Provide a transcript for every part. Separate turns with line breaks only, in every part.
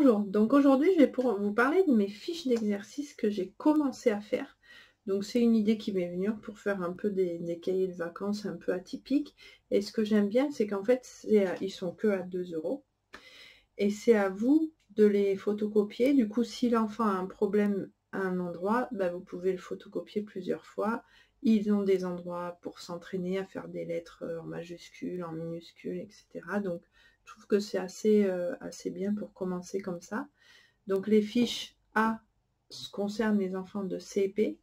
Bonjour, donc aujourd'hui je vais pour vous parler de mes fiches d'exercice que j'ai commencé à faire. Donc c'est une idée qui m'est venue pour faire un peu des cahiers de vacances un peu atypiques. Et ce que j'aime bien, c'est qu'en fait ils sont que à 2 €. Et c'est à vous de les photocopier. Du coup, si l'enfant a un problème à un endroit, bah, vous pouvez le photocopier plusieurs fois. Ils ont des endroits pour s'entraîner à faire des lettres en majuscules, en minuscules, etc. Donc, je trouve que c'est assez bien pour commencer comme ça. Donc, les fiches A concernent les enfants de CP.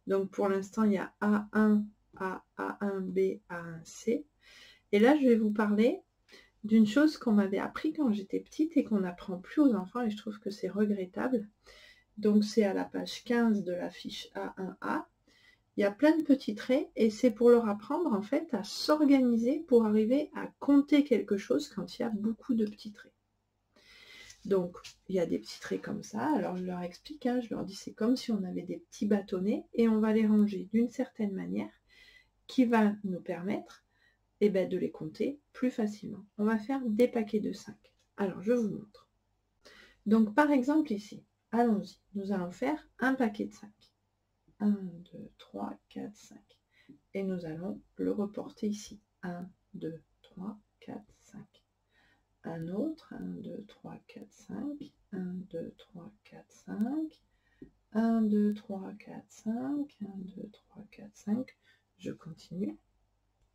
Donc, pour l'instant, il y a A1, A1B, A1C. Et là, je vais vous parler d'une chose qu'on m'avait appris quand j'étais petite et qu'on n'apprend plus aux enfants, et je trouve que c'est regrettable. Donc c'est à la page 15 de la fiche A1A. Il y a plein de petits traits et c'est pour leur apprendre en fait à s'organiser pour arriver à compter quelque chose quand il y a beaucoup de petits traits. Donc il y a des petits traits comme ça, alors je leur explique, je leur dis c'est comme si on avait des petits bâtonnets et on va les ranger d'une certaine manière qui va nous permettre de les compter plus facilement. On va faire des paquets de 5. Alors, je vous montre. Donc, par exemple, ici, allons-y. Nous allons faire un paquet de 5. 1, 2, 3, 4, 5. Et nous allons le reporter ici. 1, 2, 3, 4, 5. Un autre. 1, 2, 3, 4, 5. 1, 2, 3, 4, 5. 1, 2, 3, 4, 5. 1, 2, 3, 4, 5. Je continue.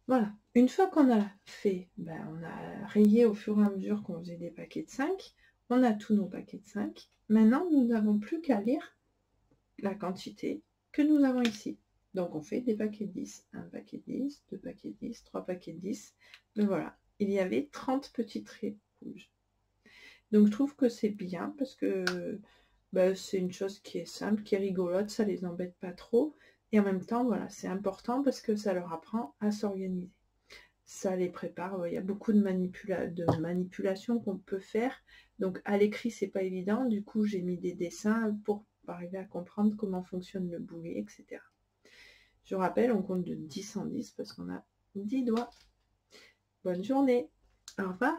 Voilà, une fois qu'on a fait, on a rayé au fur et à mesure qu'on faisait des paquets de 5, on a tous nos paquets de 5. Maintenant, nous n'avons plus qu'à lire la quantité que nous avons ici. Donc, on fait des paquets de 10. Un paquet de 10, deux paquets de 10, trois paquets de 10. Mais voilà, il y avait 30 petits traits rouges. Donc, je trouve que c'est bien parce que c'est une chose qui est simple, qui est rigolote, ça les embête pas trop. Et en même temps, voilà, c'est important parce que ça leur apprend à s'organiser. Ça les prépare, il y a beaucoup de manipulations qu'on peut faire. Donc à l'écrit, c'est pas évident. Du coup, j'ai mis des dessins pour arriver à comprendre comment fonctionne le boulet, etc. Je rappelle, on compte de 10 en 10 parce qu'on a 10 doigts. Bonne journée. Au revoir.